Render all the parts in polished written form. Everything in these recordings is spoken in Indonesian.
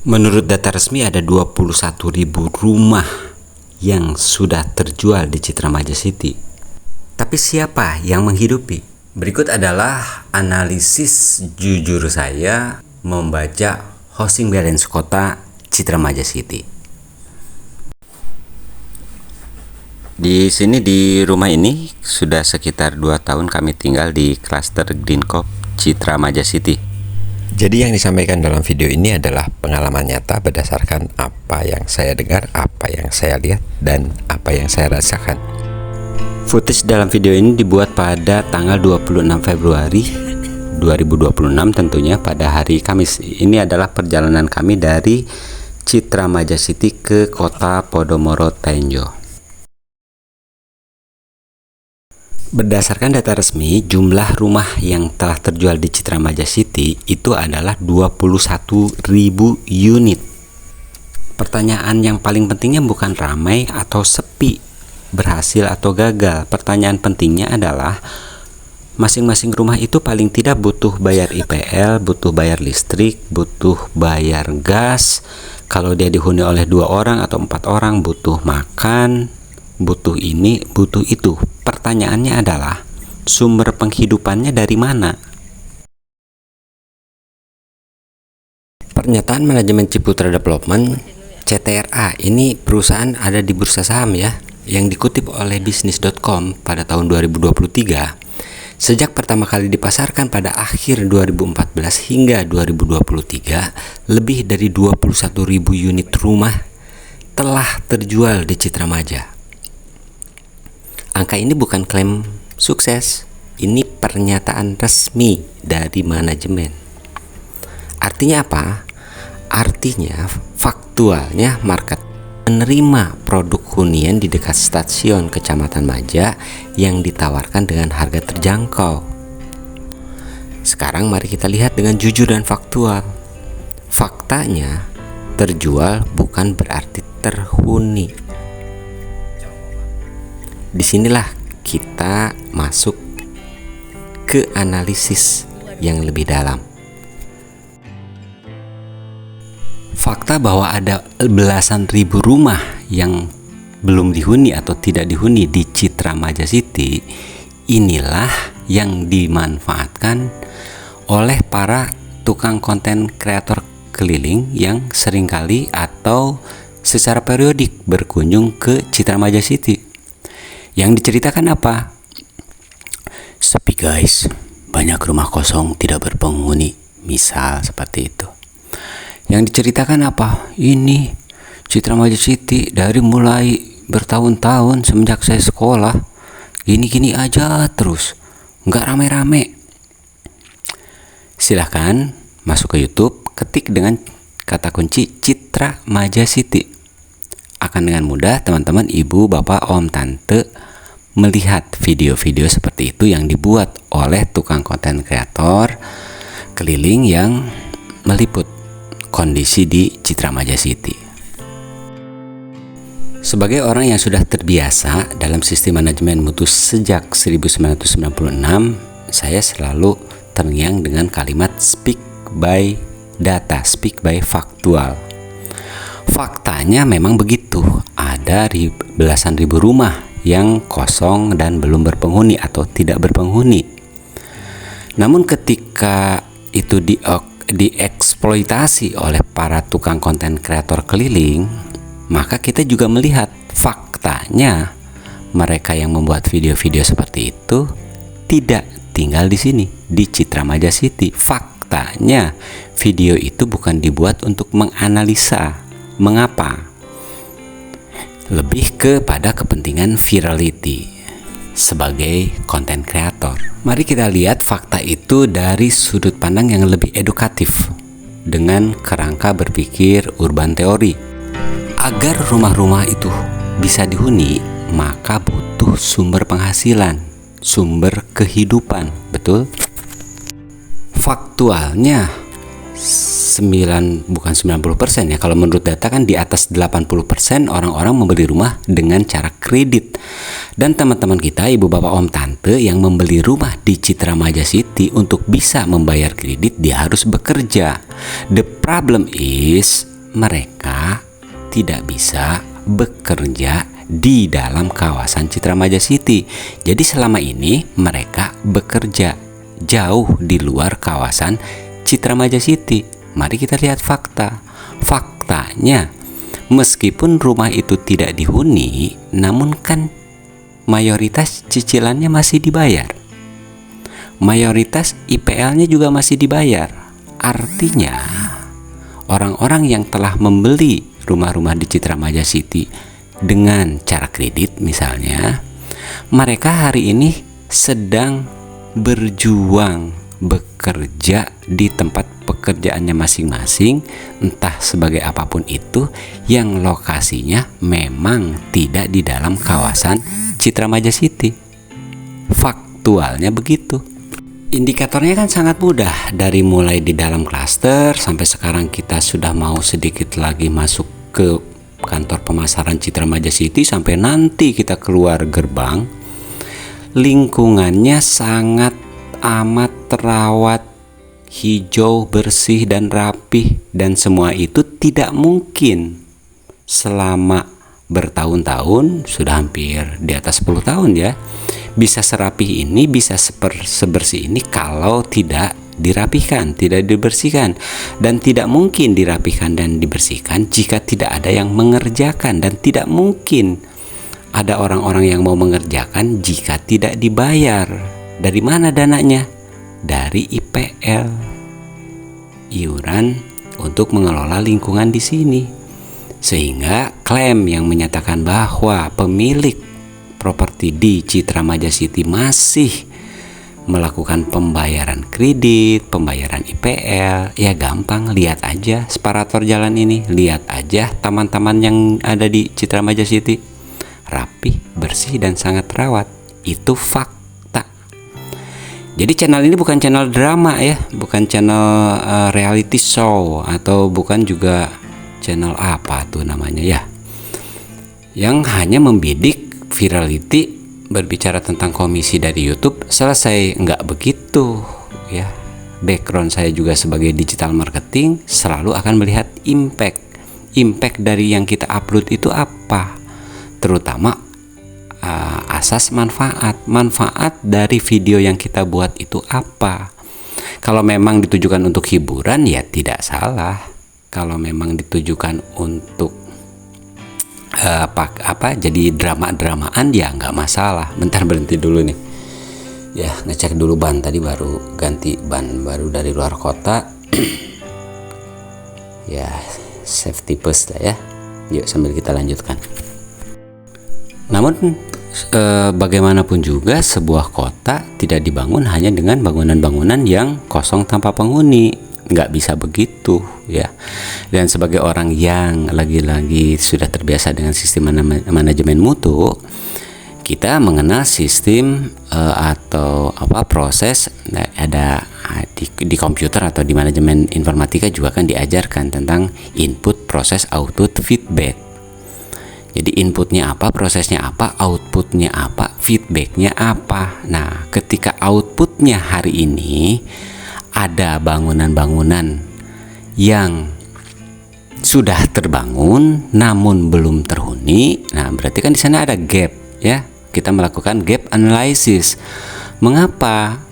Menurut data resmi ada 21.000 rumah yang sudah terjual di Citra Maja City. Tapi siapa yang menghidupi? Berikut adalah analisis jujur saya membaca housing balance kota Citra Maja City. Di sini di rumah ini sudah sekitar 2 tahun kami tinggal di klaster Green Corp Citra Maja City. Jadi yang disampaikan dalam video ini adalah pengalaman nyata berdasarkan apa yang saya dengar, apa yang saya lihat, dan apa yang saya rasakan. Footage dalam video ini dibuat pada tanggal 26 Februari 2026 tentunya pada hari Kamis. Ini adalah perjalanan kami dari Citra Maja City ke kota Podomoro Tenjo. Berdasarkan data resmi, jumlah rumah yang telah terjual di Citra Maja City itu adalah 21.000 unit. Pertanyaan yang paling pentingnya bukan ramai atau sepi, berhasil atau gagal. Pertanyaan pentingnya adalah masing-masing rumah itu paling tidak butuh bayar IPL, butuh bayar listrik, butuh bayar gas. Kalau dia dihuni oleh 2 orang atau 4 orang, butuh makan, butuh ini, butuh itu. Pertanyaannya adalah sumber penghidupannya dari mana? Pernyataan manajemen Ciputra Development CTRA, ini perusahaan ada di bursa saham ya, yang dikutip oleh bisnis.com pada tahun 2023. Sejak pertama kali dipasarkan pada akhir 2014 hingga 2023, lebih dari 21.000 unit rumah telah terjual di Citra Maja. Angka ini bukan klaim sukses, ini pernyataan resmi dari manajemen. Artinya apa? Artinya faktualnya market menerima produk hunian di dekat stasiun Kecamatan Maja yang ditawarkan dengan harga terjangkau. Sekarang mari kita lihat dengan jujur dan faktual. Faktanya, terjual bukan berarti terhuni. Disinilah kita masuk ke analisis yang lebih dalam. Fakta bahwa ada belasan ribu rumah yang belum dihuni atau tidak dihuni di Citra Maja City, inilah yang dimanfaatkan oleh para tukang konten kreator keliling yang seringkali atau secara periodik berkunjung ke Citra Maja City. Yang diceritakan apa? Sepi guys, banyak rumah kosong tidak berpenghuni, misal seperti itu. Yang diceritakan apa? Ini Citra Maja City dari mulai bertahun-tahun semenjak saya sekolah, gini-gini aja terus, nggak rame-rame. Silahkan masuk ke YouTube, ketik dengan kata kunci Citra Maja City. Akan dengan mudah teman-teman, ibu, bapak, om, tante melihat video-video seperti itu yang dibuat oleh tukang konten kreator keliling yang meliput kondisi di Citra Maja City. Sebagai orang yang sudah terbiasa dalam sistem manajemen mutu sejak 1996, saya selalu terngiang dengan kalimat speak by data, speak by faktual. Faktanya memang begitu, ada belasan ribu rumah yang kosong dan belum berpenghuni atau tidak berpenghuni. Namun ketika itu dieksploitasi oleh para tukang konten kreator keliling, maka kita juga melihat faktanya mereka yang membuat video-video seperti itu tidak tinggal di sini, di Citra Maja City. Faktanya video itu bukan dibuat untuk menganalisa mengapa, lebih kepada kepentingan virality sebagai konten kreator. Mari kita lihat fakta itu dari sudut pandang yang lebih edukatif dengan kerangka berpikir urban teori. Agar rumah-rumah itu bisa dihuni, maka butuh sumber penghasilan, sumber kehidupan, betul? Faktualnya 90% ya, kalau menurut data kan di atas 80% orang-orang membeli rumah dengan cara kredit. Dan teman-teman kita, ibu bapak om tante yang membeli rumah di Citra Maja City, untuk bisa membayar kredit dia harus bekerja. The problem is mereka tidak bisa bekerja di dalam kawasan Citra Maja City. Jadi selama ini mereka bekerja jauh di luar kawasan Citra Maja City. Mari kita lihat fakta. Faktanya, meskipun rumah itu tidak dihuni, namun kan mayoritas cicilannya masih dibayar. Mayoritas IPL-nya juga masih dibayar. Artinya, orang-orang yang telah membeli rumah-rumah di Citra Maja City dengan cara kredit misalnya, mereka hari ini sedang berjuang bekerja di tempat pekerjaannya masing-masing, entah sebagai apapun itu, yang lokasinya memang tidak di dalam kawasan Citra Maja City. Faktualnya begitu. Indikatornya kan sangat mudah, dari mulai di dalam klaster sampai sekarang kita sudah mau sedikit lagi masuk ke kantor pemasaran Citra Maja City, sampai nanti kita keluar gerbang, lingkungannya sangat amat terawat, hijau, bersih dan rapih, dan semua itu tidak mungkin selama bertahun-tahun, sudah hampir di atas 10 tahun ya, bisa serapih ini, bisa sebersih ini kalau tidak dirapihkan, tidak dibersihkan. Dan tidak mungkin dirapihkan dan dibersihkan jika tidak ada yang mengerjakan, dan tidak mungkin ada orang-orang yang mau mengerjakan jika tidak dibayar. Dari mana dananya? Dari IPL, iuran untuk mengelola lingkungan di sini. Sehingga klaim yang menyatakan bahwa pemilik properti di Citra Maja City masih melakukan pembayaran kredit, pembayaran IPL, ya gampang, lihat aja separator jalan ini, lihat aja taman-taman yang ada di Citra Maja City, rapih, bersih dan sangat terawat. Itu fakta. Jadi channel ini bukan channel drama ya, bukan channel reality show, atau bukan juga channel apa tuh namanya ya, yang hanya membidik virality, berbicara tentang komisi dari YouTube. Selesai, nggak begitu ya. Background saya juga sebagai digital marketing selalu akan melihat impact dari yang kita upload itu apa, terutama asas manfaat dari video yang kita buat itu apa. Kalau memang ditujukan untuk hiburan ya tidak salah. Kalau memang ditujukan untuk jadi drama-dramaan ya nggak masalah. Bentar, berhenti dulu nih ya, ngecek dulu ban, tadi baru ganti ban baru dari luar kota. Ya safety first lah ya. Yuk sambil kita lanjutkan. Namun bagaimanapun juga sebuah kota tidak dibangun hanya dengan bangunan-bangunan yang kosong tanpa penghuni. Nggak bisa begitu ya. Dan sebagai orang yang lagi-lagi sudah terbiasa dengan sistem manajemen mutu, kita mengenal sistem atau proses. Ada di komputer atau di manajemen informatika juga kan diajarkan tentang input, proses, output, feedback. Jadi inputnya apa, prosesnya apa, outputnya apa, feedbacknya apa. Nah, ketika outputnya hari ini ada bangunan-bangunan yang sudah terbangun namun belum terhuni, nah berarti kan di sana ada gap ya. Kita melakukan gap analysis. Mengapa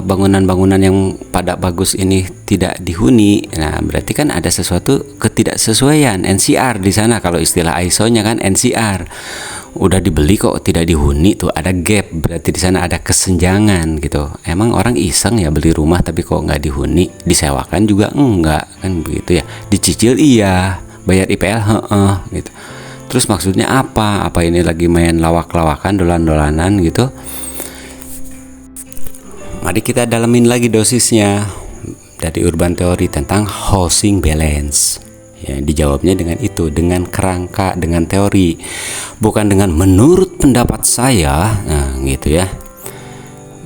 bangunan-bangunan yang pada bagus ini tidak dihuni? Nah, berarti kan ada sesuatu ketidaksesuaian NCR di sana. Kalau istilah ISO-nya kan NCR. Udah dibeli kok tidak dihuni, tuh ada gap. Berarti di sana ada kesenjangan gitu. Emang orang iseng ya beli rumah tapi kok nggak dihuni, disewakan juga enggak kan begitu ya. Dicicil iya, bayar IPL gitu. Terus maksudnya apa? Apa ini lagi main lawak-lawakan, dolan-dolanan gitu? Mari kita dalamin lagi dosisnya dari Urban Theory tentang housing balance. Ya, dijawabnya dengan itu, dengan kerangka, dengan teori, bukan dengan menurut pendapat saya. Nah, gitu ya.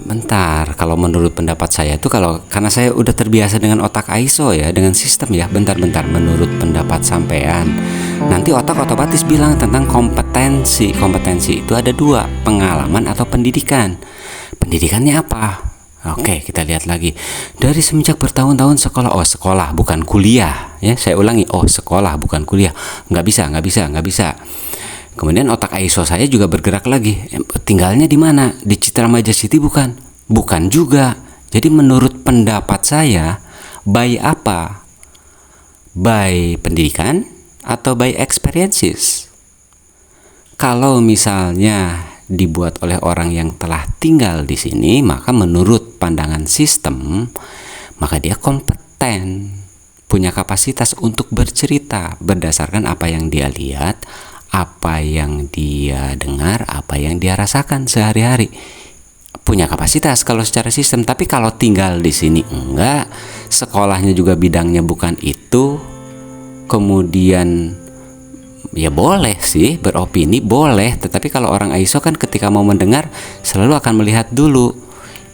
Bentar, kalau menurut pendapat saya itu karena saya udah terbiasa dengan otak ISO ya, dengan sistem ya. Bentar, menurut pendapat sampean. Nanti otak otomatis bilang tentang kompetensi. Kompetensi itu ada dua, pengalaman atau pendidikan. Pendidikannya apa? Oke, kita lihat lagi. Dari semenjak bertahun-tahun sekolah, oh sekolah bukan kuliah, ya. Saya ulangi, oh sekolah bukan kuliah. Nggak bisa. Kemudian otak ISO saya juga bergerak lagi. Tinggalnya di mana? Di Citra Maja City bukan? Bukan juga. Jadi menurut pendapat saya, by apa? By pendidikan atau by experiences? Kalau misalnya dibuat oleh orang yang telah tinggal di sini, maka menurut pandangan sistem, maka dia kompeten, punya kapasitas untuk bercerita berdasarkan apa yang dia lihat, apa yang dia dengar, apa yang dia rasakan sehari-hari. Punya kapasitas kalau secara sistem. Tapi kalau tinggal di sini enggak, sekolahnya juga bidangnya bukan itu, kemudian ya boleh sih beropini, boleh. Tetapi kalau orang ISO kan ketika mau mendengar selalu akan melihat dulu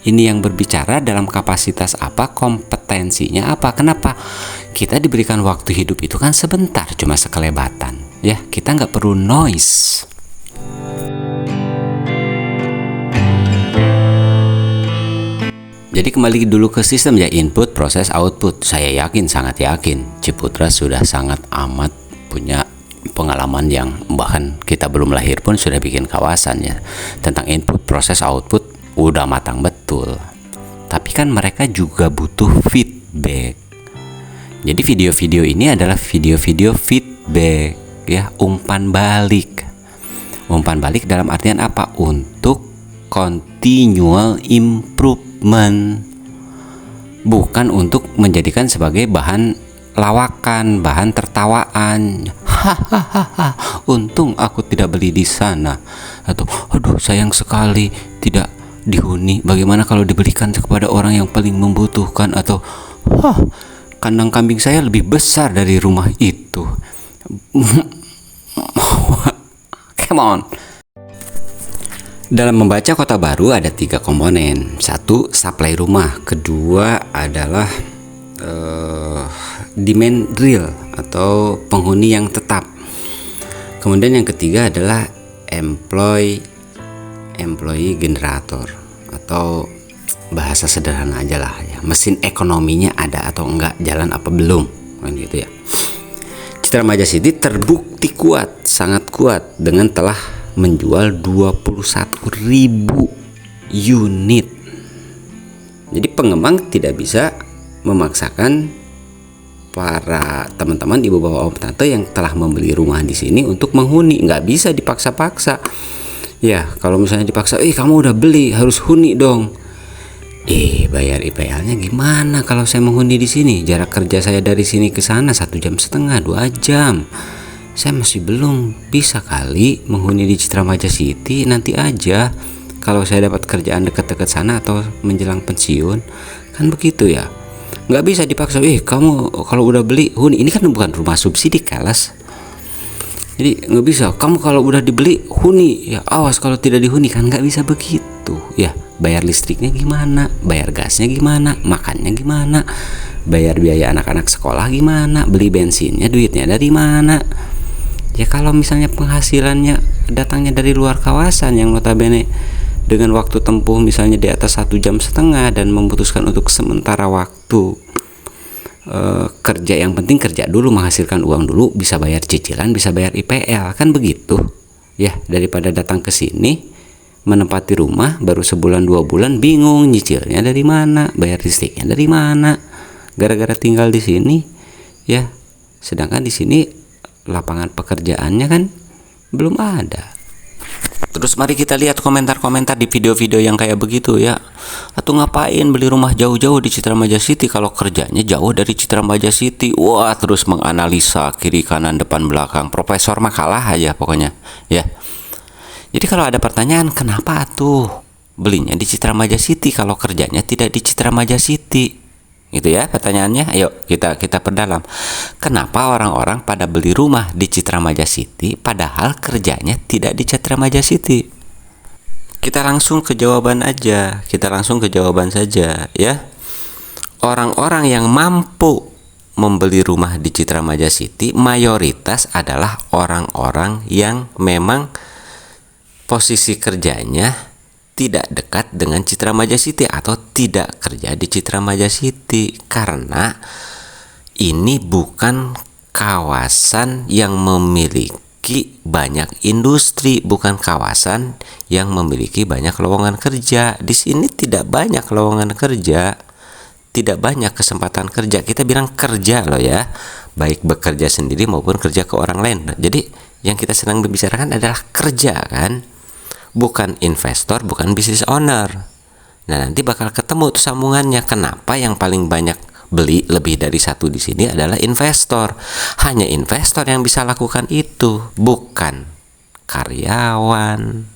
ini yang berbicara dalam kapasitas apa, kompetensinya apa. Kenapa? Kita diberikan waktu hidup itu kan sebentar, cuma sekelebatan, ya. Kita nggak perlu noise. Jadi kembali dulu ke sistem ya, input, proses, output. Saya yakin, sangat yakin Ciputra sudah sangat amat punya pengalaman yang bahkan kita belum lahir pun sudah bikin kawasan ya. Tentang input, proses, output udah matang betul. Tapi kan mereka juga butuh feedback. Jadi video-video ini adalah video-video feedback ya, umpan balik. Umpan balik dalam artian apa? Untuk continual improvement, bukan untuk menjadikan sebagai bahan lawakan, bahan tertawaan. Hahaha, untung aku tidak beli di sana. Atau aduh sayang sekali tidak dihuni, bagaimana kalau diberikan kepada orang yang paling membutuhkan. Atau kandang kambing saya lebih besar dari rumah itu. Come on. Dalam membaca kota baru ada 3 komponen. 1, supply rumah. Kedua adalah demand real atau penghuni yang tetap. Kemudian yang ketiga adalah employee generator, atau bahasa sederhana aja lah ya, mesin ekonominya ada atau enggak, jalan apa belum, kan gitu ya. Citra Maja City terbukti kuat, sangat kuat dengan telah menjual 21.000 unit. Jadi pengembang tidak bisa memaksakan para teman-teman, ibu bapak om tante yang telah membeli rumah di sini untuk menghuni. Nggak bisa dipaksa-paksa ya. Kalau misalnya dipaksa, kamu udah beli harus huni dong. Bayar IPL-nya gimana kalau saya menghuni di sini? Jarak kerja saya dari sini ke sana 1,5 jam, 2 jam. Saya masih belum bisa kali menghuni di Citra Maja City. Nanti aja kalau saya dapat kerjaan dekat-dekat sana atau menjelang pensiun, kan begitu ya. Nggak bisa dipaksa, kamu kalau udah beli huni. Ini kan bukan rumah subsidi, kelas. Jadi nggak bisa, kamu kalau udah dibeli huni ya, awas kalau tidak dihuni. Kan nggak bisa begitu ya. Bayar listriknya gimana, bayar gasnya gimana, makannya gimana, bayar biaya anak-anak sekolah gimana, beli bensinnya duitnya dari mana. Ya kalau misalnya penghasilannya datangnya dari luar kawasan yang notabene dengan waktu tempuh misalnya di atas 1,5 jam dan memutuskan untuk sementara waktu kerja, yang penting kerja dulu, menghasilkan uang dulu, bisa bayar cicilan, bisa bayar IPL, kan begitu ya. Daripada datang ke sini menempati rumah baru sebulan 2 bulan bingung nyicilnya dari mana, bayar listriknya dari mana, gara-gara tinggal di sini ya. Sedangkan di sini lapangan pekerjaannya kan belum ada. Terus mari kita lihat komentar-komentar di video-video yang kayak begitu ya. Atau ngapain beli rumah jauh-jauh di Citra Maja City kalau kerjanya jauh dari Citra Maja City. Wah, terus menganalisa kiri kanan depan belakang. Profesor mah kalah aja pokoknya ya. Jadi kalau ada pertanyaan, kenapa tuh belinya di Citra Maja City kalau kerjanya tidak di Citra Maja City? Gitu ya pertanyaannya. Ayo kita perdalam. Kenapa orang-orang pada beli rumah di Citra Maja City padahal kerjanya tidak di Citra Maja City? Kita langsung ke jawaban aja. Kita langsung ke jawaban saja ya. Orang-orang yang mampu membeli rumah di Citra Maja City mayoritas adalah orang-orang yang memang posisi kerjanya tidak dekat dengan Citra Maja City atau tidak kerja di Citra Maja City, karena ini bukan kawasan yang memiliki banyak industri, bukan kawasan yang memiliki banyak lowongan kerja. Di sini tidak banyak lowongan kerja, tidak banyak kesempatan kerja. Kita bilang kerja loh ya, baik bekerja sendiri maupun kerja ke orang lain. Jadi yang kita sedang membicarakan adalah kerja kan, bukan investor, bukan business owner. Nah, nanti bakal ketemu tuh sambungannya. Kenapa yang paling banyak beli lebih dari satu di sini adalah investor. Hanya investor yang bisa lakukan itu, bukan karyawan.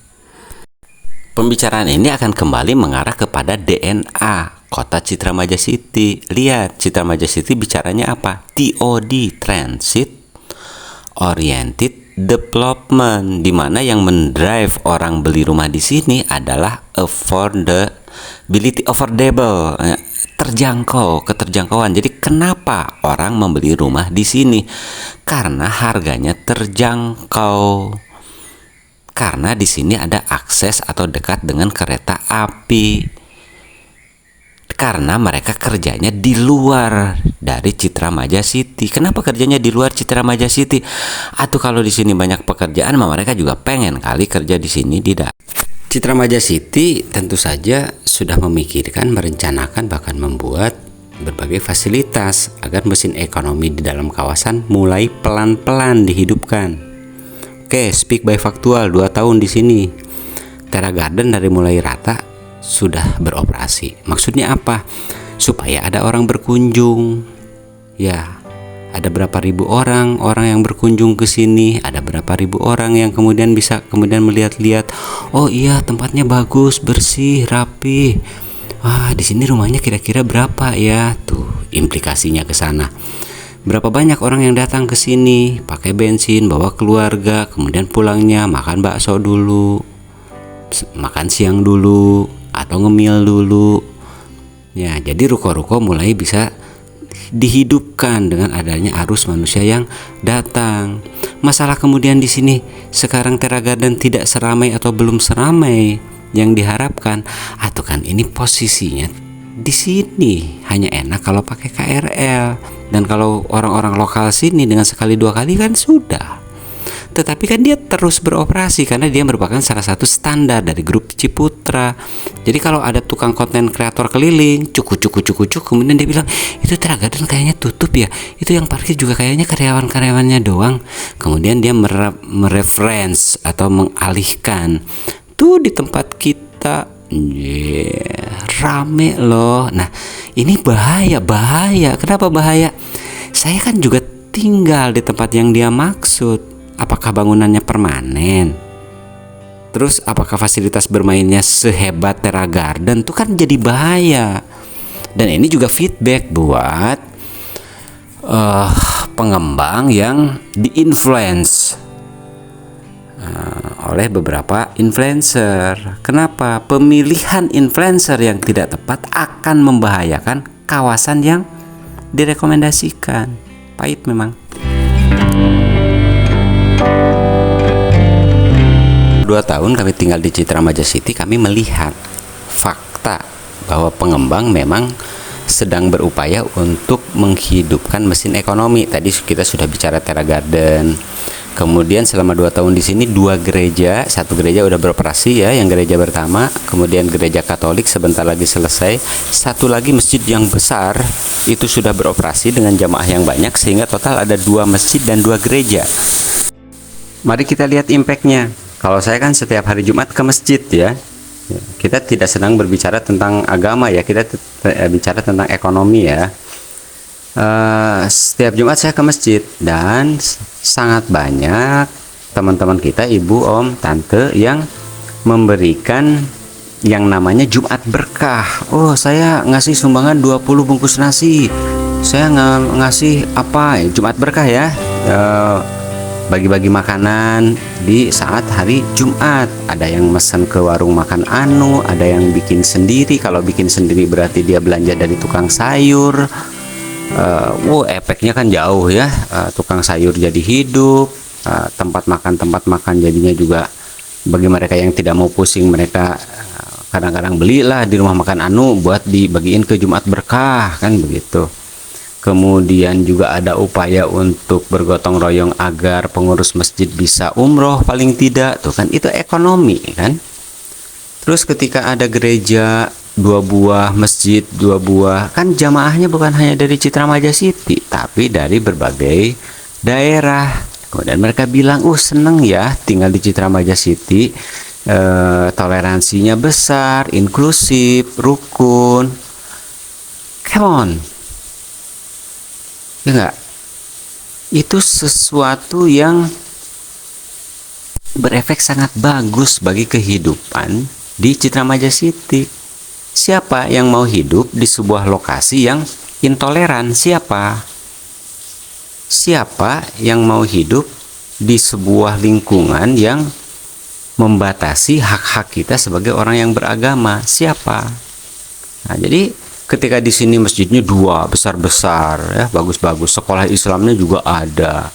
Pembicaraan ini akan kembali mengarah kepada DNA Kota Citra Maja City. Lihat, Citra Maja City bicaranya apa? TOD, Transit Oriented Development, di mana yang mendrive orang beli rumah di sini adalah affordable, terjangkau, keterjangkauan. Jadi kenapa orang membeli rumah di sini? Karena harganya terjangkau. Karena di sini ada akses atau dekat dengan kereta api. Karena mereka kerjanya di luar dari Citra Maja City. Kenapa kerjanya di luar Citra Maja City? Atau kalau di sini banyak pekerjaan, mereka juga pengen kali kerja di sini tidak. Citra Maja City tentu saja sudah memikirkan, merencanakan, bahkan membuat berbagai fasilitas agar mesin ekonomi di dalam kawasan mulai pelan-pelan dihidupkan. Oke, speak by faktual, 2 tahun di sini. Terra Garden dari mulai rata sudah beroperasi. Maksudnya apa? Supaya ada orang berkunjung. Ya, ada berapa ribu orang yang berkunjung ke sini, ada berapa ribu orang yang kemudian bisa melihat-lihat, oh iya tempatnya bagus, bersih, rapi. Wah, di sini rumahnya kira-kira berapa ya? Tuh, implikasinya ke sana. Berapa banyak orang yang datang ke sini, pakai bensin, bawa keluarga, kemudian pulangnya makan bakso dulu, makan siang dulu, atau ngemil dulu. Ya, jadi ruko-ruko mulai bisa dihidupkan dengan adanya arus manusia yang datang. Masalah kemudian di sini sekarang Terra Garden tidak seramai atau belum seramai yang diharapkan, atau kan ini posisinya di sini hanya enak kalau pakai KRL, dan kalau orang-orang lokal sini dengan sekali 2 kali kan sudah. Tetapi kan dia terus beroperasi karena dia merupakan salah satu standar dari grup Ciputra. Jadi kalau ada tukang konten kreator keliling, cuk, kemudian dia bilang, itu Terra Garden kayaknya tutup ya, itu yang parkir juga kayaknya karyawan-karyawannya doang. Kemudian dia mereference atau mengalihkan, tuh di tempat kita rame loh. Nah, ini bahaya. Kenapa bahaya? Saya kan juga tinggal di tempat yang dia maksud. Apakah bangunannya permanen? Terus apakah fasilitas bermainnya sehebat Terra Garden? Itu kan jadi bahaya. Dan ini juga feedback buat pengembang yang di-influence oleh beberapa influencer. Kenapa? Pemilihan influencer yang tidak tepat akan membahayakan kawasan yang direkomendasikan. Pahit memang. 2 tahun kami tinggal di Citra Maja City, kami melihat fakta bahwa pengembang memang sedang berupaya untuk menghidupkan mesin ekonomi. Tadi kita sudah bicara Terra Garden. Kemudian selama 2 tahun di sini 2 gereja, 1 gereja udah beroperasi ya, yang gereja pertama, kemudian gereja Katolik sebentar lagi selesai, 1 lagi masjid yang besar itu sudah beroperasi dengan jamaah yang banyak, sehingga total ada 2 masjid dan 2 gereja. Mari kita lihat impactnya. Kalau saya kan setiap hari Jumat ke masjid ya. Kita tidak sedang berbicara tentang agama ya, kita bicara tentang ekonomi ya. Setiap Jumat saya ke masjid dan sangat banyak teman-teman kita, ibu, om, tante yang memberikan yang namanya Jumat berkah. Oh, saya ngasih sumbangan 20 bungkus nasi. Saya ngasih apa? Jumat berkah ya. Bagi-bagi makanan di saat hari Jumat. Ada yang mesen ke warung makan Anu, ada yang bikin sendiri. Kalau bikin sendiri berarti dia belanja dari tukang sayur. Efeknya kan jauh ya. Tukang sayur jadi hidup, tempat makan jadinya juga bagi mereka yang tidak mau pusing, mereka kadang-kadang belilah di rumah makan anu buat dibagiin ke Jumat Berkah, kan begitu. Kemudian juga ada upaya untuk bergotong royong agar pengurus masjid bisa umroh paling tidak, tuh kan itu ekonomi kan. Terus ketika ada gereja 2 buah, masjid 2 buah, kan jamaahnya bukan hanya dari Citra Maja City, tapi dari berbagai daerah. Kemudian mereka bilang, seneng ya tinggal di Citra Maja City, toleransinya besar, inklusif, rukun. Come on, ya enggak? Itu sesuatu yang berefek sangat bagus bagi kehidupan di Citra Maja City. Siapa yang mau hidup di sebuah lokasi yang intoleran? Siapa? Siapa yang mau hidup di sebuah lingkungan yang membatasi hak-hak kita sebagai orang yang beragama? Siapa? Nah, jadi ketika di sini masjidnya 2 besar-besar ya, bagus-bagus, sekolah Islamnya juga ada.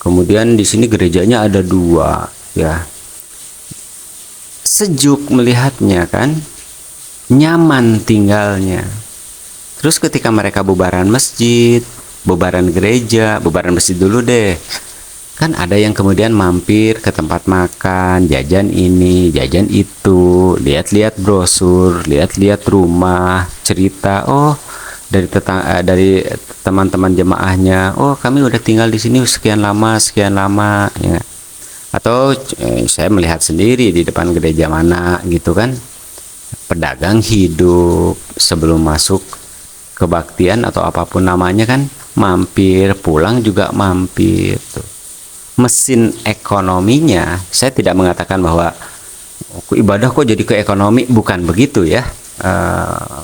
Kemudian di sini gerejanya ada 2 ya. Sejuk melihatnya kan, nyaman tinggalnya. Terus ketika mereka bubaran masjid, bubaran gereja, bubaran masjid dulu deh, kan ada yang kemudian mampir ke tempat makan, jajan ini, jajan itu, lihat-lihat brosur, lihat-lihat rumah, cerita, dari teman-teman jemaahnya, kami udah tinggal di sini sekian lama ya. Atau saya melihat sendiri di depan gereja mana gitu kan, pedagang hidup sebelum masuk kebaktian atau apapun namanya kan mampir, pulang juga mampir tuh. Mesin ekonominya, saya tidak mengatakan bahwa ibadah kok jadi ke ekonomi, bukan begitu ya.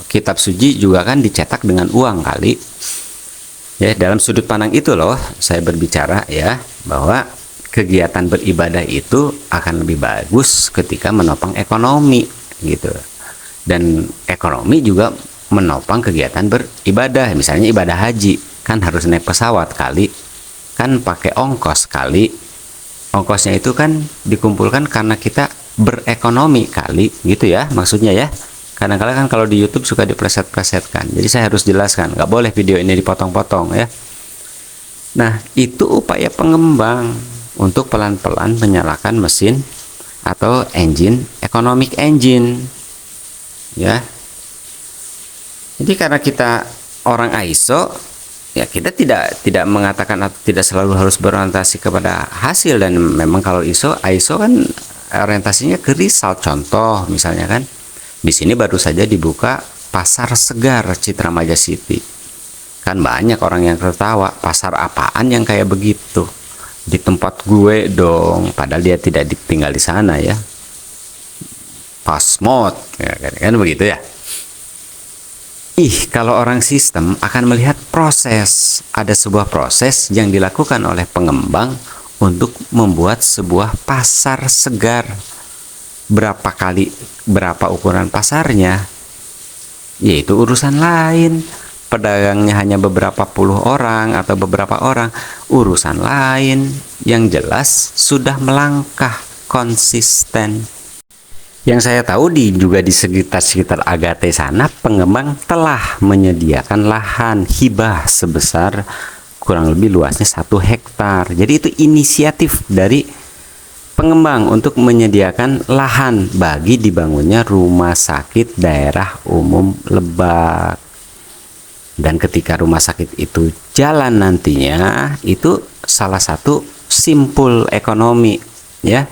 Kitab suci juga kan dicetak dengan uang kali ya. Dalam sudut pandang itu loh saya berbicara ya, bahwa kegiatan beribadah itu akan lebih bagus ketika menopang ekonomi gitu. Dan ekonomi juga menopang kegiatan beribadah. Misalnya ibadah haji kan harus naik pesawat kali, kan pakai ongkos kali. Ongkosnya itu kan dikumpulkan karena kita berekonomi kali gitu ya, maksudnya ya. Kadang-kadang kan kalau di YouTube suka dipleset-plesetkan, jadi saya harus jelaskan, nggak boleh video ini dipotong-potong ya. Nah, itu upaya pengembang untuk pelan-pelan menyalakan mesin atau engine, economic engine ya. Jadi karena kita orang ISO ya, kita tidak mengatakan atau tidak selalu harus berorientasi kepada hasil. Dan memang kalau ISO kan orientasinya ke result. Contoh misalnya kan di sini baru saja dibuka pasar segar Citra Maja City, kan banyak orang yang tertawa, pasar apaan yang kayak begitu di tempat gue dong, padahal dia tidak tinggal di sana ya. Pasmod ya, kan begitu ya. Kalau orang sistem akan melihat proses, ada sebuah proses yang dilakukan oleh pengembang untuk membuat sebuah pasar segar. Berapa ukuran pasarnya, yaitu urusan lain. Pedagangnya hanya beberapa puluh orang atau beberapa orang, urusan lain. Yang jelas sudah melangkah konsisten. Yang saya tahu juga di sekitar Agate sana, pengembang telah menyediakan lahan hibah sebesar kurang lebih luasnya 1 hektar. Jadi itu inisiatif dari pengembang untuk menyediakan lahan bagi dibangunnya rumah sakit daerah umum Lebak. Dan ketika rumah sakit itu jalan nantinya, itu salah satu simpul ekonomi ya.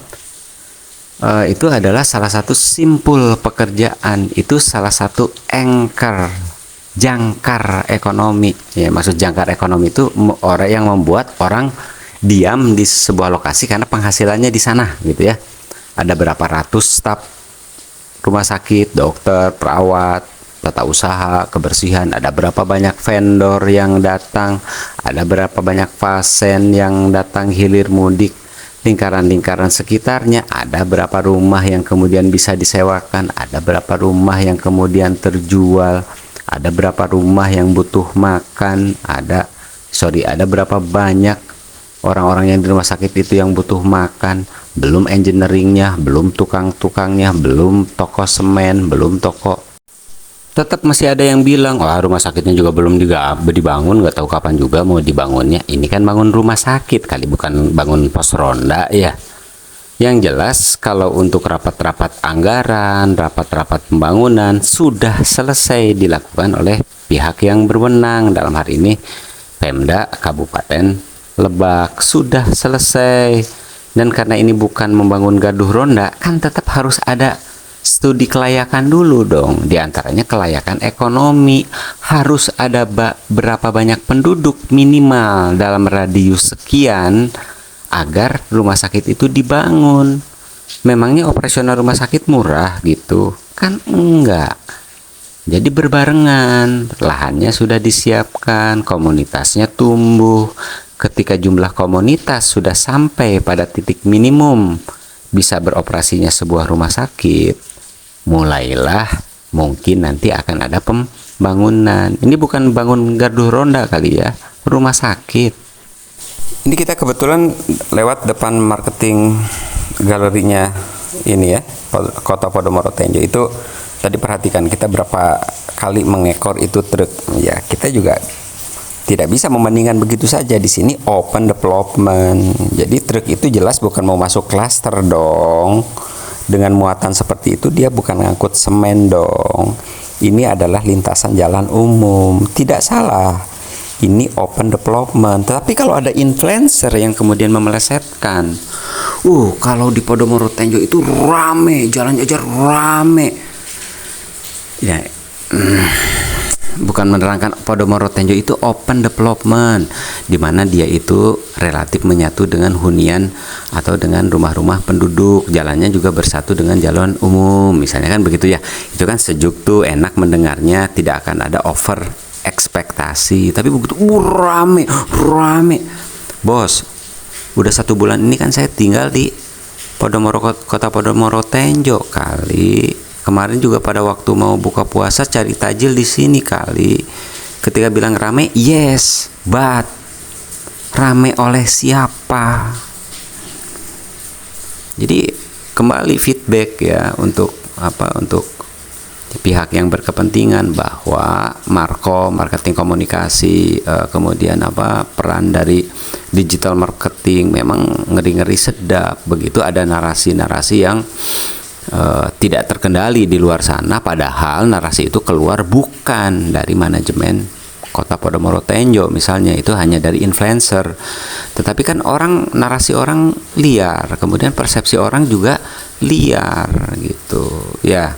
Itu adalah salah satu simpul pekerjaan, itu salah satu jangkar ekonomi ya. Maksud jangkar ekonomi itu orang yang membuat orang diam di sebuah lokasi karena penghasilannya di sana gitu ya. Ada berapa ratus staf rumah sakit, dokter, perawat, tata usaha, kebersihan, ada berapa banyak vendor yang datang, ada berapa banyak pasien yang datang hilir mudik, lingkaran-lingkaran sekitarnya, ada berapa rumah yang kemudian bisa disewakan, ada berapa rumah yang kemudian terjual, ada berapa rumah yang butuh makan, ada berapa banyak orang-orang yang di rumah sakit itu yang butuh makan, belum engineeringnya, belum tukang-tukangnya, belum toko semen, belum toko. Tetap masih ada yang bilang, wah rumah sakitnya juga belum dibangun, nggak tahu kapan juga mau dibangunnya. Ini kan bangun rumah sakit kali, bukan bangun pos ronda ya. Yang jelas kalau untuk rapat-rapat anggaran, rapat-rapat pembangunan sudah selesai dilakukan oleh pihak yang berwenang, dalam hari ini Pemda Kabupaten Lebak sudah selesai. Dan karena ini bukan membangun gaduh ronda, kan tetap harus ada studi kelayakan dulu dong. Di antaranya kelayakan ekonomi, harus ada berapa banyak penduduk minimal dalam radius sekian agar rumah sakit itu dibangun. Memangnya operasional rumah sakit murah gitu? Kan enggak. Jadi berbarengan, lahannya sudah disiapkan, komunitasnya tumbuh. Ketika jumlah komunitas sudah sampai pada titik minimum bisa beroperasinya sebuah rumah sakit, mulailah mungkin nanti akan ada pembangunan. Ini bukan bangun gaduh ronda kali ya, rumah sakit. Ini kita kebetulan lewat depan marketing galerinya ini ya, Kota Podomoro Tenjo. Itu tadi perhatikan kita berapa kali mengekor itu truk. Ya, kita juga tidak bisa membandingkan begitu saja. Di sini open development. Jadi truk itu jelas bukan mau masuk klaster dong. Dengan muatan seperti itu dia bukan ngangkut semen dong. Ini adalah lintasan jalan umum. Tidak salah. Ini open development. Tetapi kalau ada influencer yang kemudian memelesetkan, kalau di Podomoro Tenjo itu rame, jalan jajar rame. Ya, bukan menerangkan Podomoro Tenjo itu open development, di mana dia itu relatif menyatu dengan hunian atau dengan rumah-rumah penduduk, jalannya juga bersatu dengan jalan umum, misalnya kan begitu ya. Itu kan sejuk tuh, enak mendengarnya, tidak akan ada over ekspektasi. Tapi begitu rame bos, udah 1 bulan ini kan saya tinggal di Kota Podomoro Tenjo kali. Kemarin juga pada waktu mau buka puasa cari tajil di sini kali. Ketika bilang rame, yes, but rame oleh siapa? Jadi kembali feedback ya untuk pihak yang berkepentingan bahwa marketing komunikasi, kemudian peran dari digital marketing memang ngeri-ngeri sedap. Begitu ada narasi-narasi yang tidak terkendali di luar sana, padahal narasi itu keluar bukan dari manajemen Kota Podomoro Tenjo, misalnya itu hanya dari influencer. Tetapi kan narasi orang liar, kemudian persepsi orang juga liar gitu ya.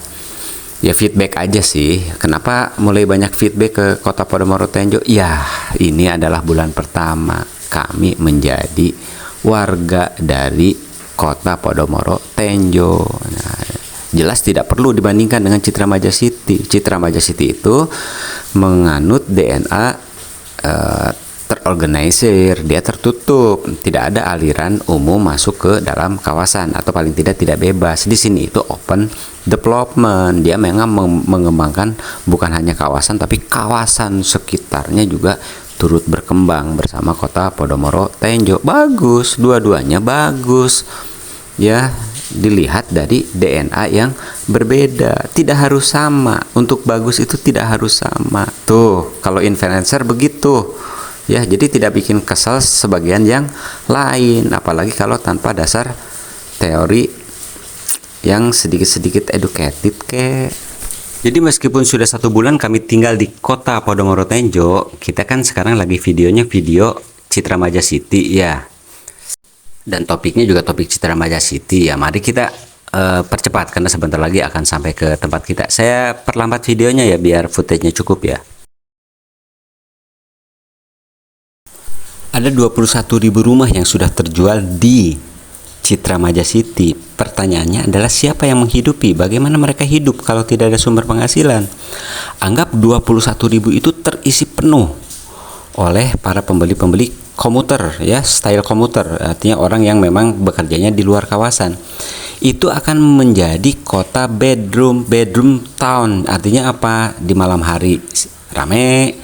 Ya feedback aja sih. Kenapa mulai banyak feedback ke Kota Podomoro Tenjo? Ya, ini adalah bulan pertama kami menjadi warga dari Kota Podomoro Tenjo. Nah, jelas tidak perlu dibandingkan dengan Citra Maja City. Citra Maja City itu menganut DNA terorganisir, dia tertutup, tidak ada aliran umum masuk ke dalam kawasan, atau paling tidak bebas. Di sini itu open development, dia memang mengembangkan bukan hanya kawasan tapi kawasan sekitarnya juga turut berkembang bersama Kota Podomoro Tenjo. Bagus, dua-duanya bagus ya, dilihat dari DNA yang berbeda, tidak harus sama. Untuk bagus itu tidak harus sama. Tuh, kalau influencer begitu ya, jadi tidak bikin kesal sebagian yang lain, apalagi kalau tanpa dasar teori yang sedikit-sedikit educated kek. Jadi meskipun sudah 1 bulan kami tinggal di Kota Podomoro Tenjo, kita kan sekarang lagi video Citra Maja City ya. Dan topiknya juga topik Citra Maja City ya. Mari kita percepat karena sebentar lagi akan sampai ke tempat kita. Saya perlambat videonya ya biar footage-nya cukup ya. Ada 21.000 rumah yang sudah terjual di Citra Maja City. Pertanyaannya adalah siapa yang menghidupi? Bagaimana mereka hidup kalau tidak ada sumber penghasilan? Anggap 21.000 itu terisi penuh oleh para pembeli-pembeli komuter ya, style komuter, artinya orang yang memang bekerjanya di luar kawasan. Itu akan menjadi kota bedroom town. Artinya apa? Di malam hari rame,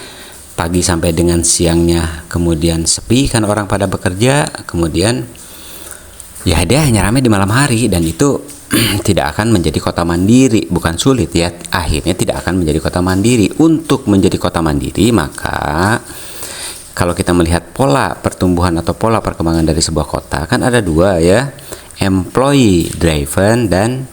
pagi sampai dengan siangnya kemudian sepi kan orang pada bekerja, kemudian Ya dia hanya ramai di malam hari, dan itu tidak akan menjadi kota mandiri. Bukan sulit ya, akhirnya tidak akan menjadi kota mandiri. Untuk menjadi kota mandiri, maka kalau kita melihat pola pertumbuhan atau pola perkembangan dari sebuah kota, kan ada dua ya, employee driven dan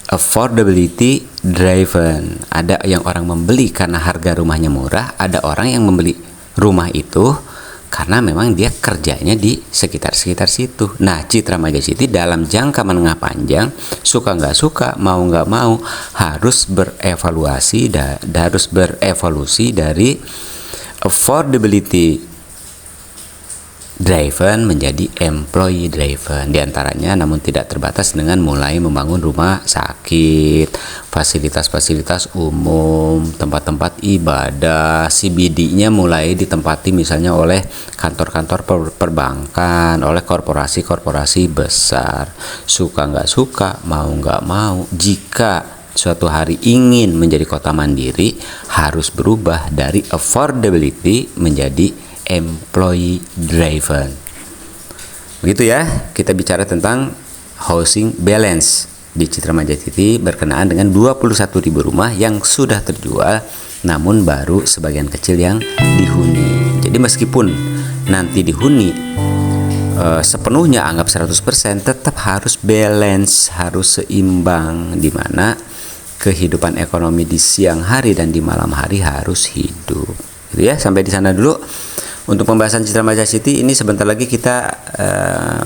affordability driven. Ada yang orang membeli karena harga rumahnya murah, ada orang yang membeli rumah itu karena memang dia kerjanya di sekitar-sekitar situ. Nah, Citra Maja City dalam jangka menengah panjang, suka nggak suka, mau nggak mau, harus berevolusi dari affordability driven menjadi employee driven diantaranya, namun tidak terbatas dengan mulai membangun rumah sakit, fasilitas-fasilitas umum, tempat-tempat ibadah. CBD-nya mulai ditempati misalnya oleh kantor-kantor perbankan, oleh korporasi-korporasi besar. Suka nggak suka, mau nggak mau, jika suatu hari ingin menjadi kota mandiri, harus berubah dari affordability menjadi employee driven. Begitu ya, kita bicara tentang housing balance di Citra Maja City berkenaan dengan 21.000 rumah yang sudah terjual, namun baru sebagian kecil yang dihuni. Jadi meskipun nanti dihuni sepenuhnya, anggap 100%, tetap harus balance, harus seimbang, di mana kehidupan ekonomi di siang hari dan di malam hari harus hidup. Gitu ya, sampai di sana dulu untuk pembahasan Citra Maja City ini. Sebentar lagi kita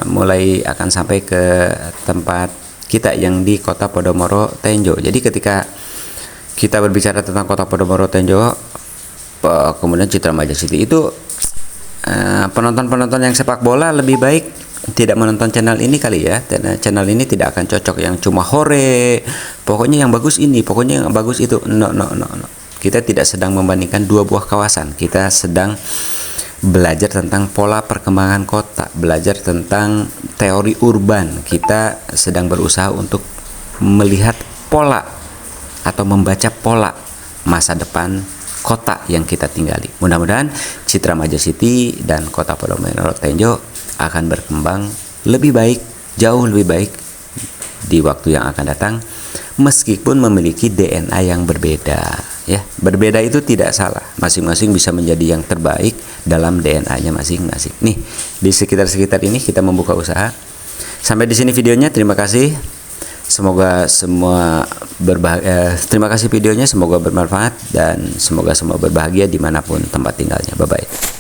mulai akan sampai ke tempat kita yang di Kota Podomoro Tenjo. Jadi ketika kita berbicara tentang Kota Podomoro Tenjo, kemudian Citra Maja City itu, penonton-penonton yang sepak bola lebih baik tidak menonton channel ini kali ya. Channel ini tidak akan cocok yang cuma hore, pokoknya yang bagus ini, pokoknya yang bagus itu. No. Kita tidak sedang membandingkan dua buah kawasan. Kita sedang belajar tentang pola perkembangan kota, belajar tentang teori urban. Kita sedang berusaha untuk melihat pola atau membaca pola masa depan kota yang kita tinggali. Mudah-mudahan Citra Maja City dan Kota Podomoro Tenjo akan berkembang lebih baik, jauh lebih baik di waktu yang akan datang, meskipun memiliki DNA yang berbeda ya. Berbeda itu tidak salah, masing-masing bisa menjadi yang terbaik dalam DNA-nya masing-masing. Nih, di sekitar-sekitar ini kita membuka usaha. Sampai di sini videonya, terima kasih. Semoga semua terima kasih videonya, semoga bermanfaat dan semoga semua berbahagia dimanapun tempat tinggalnya. Bye bye.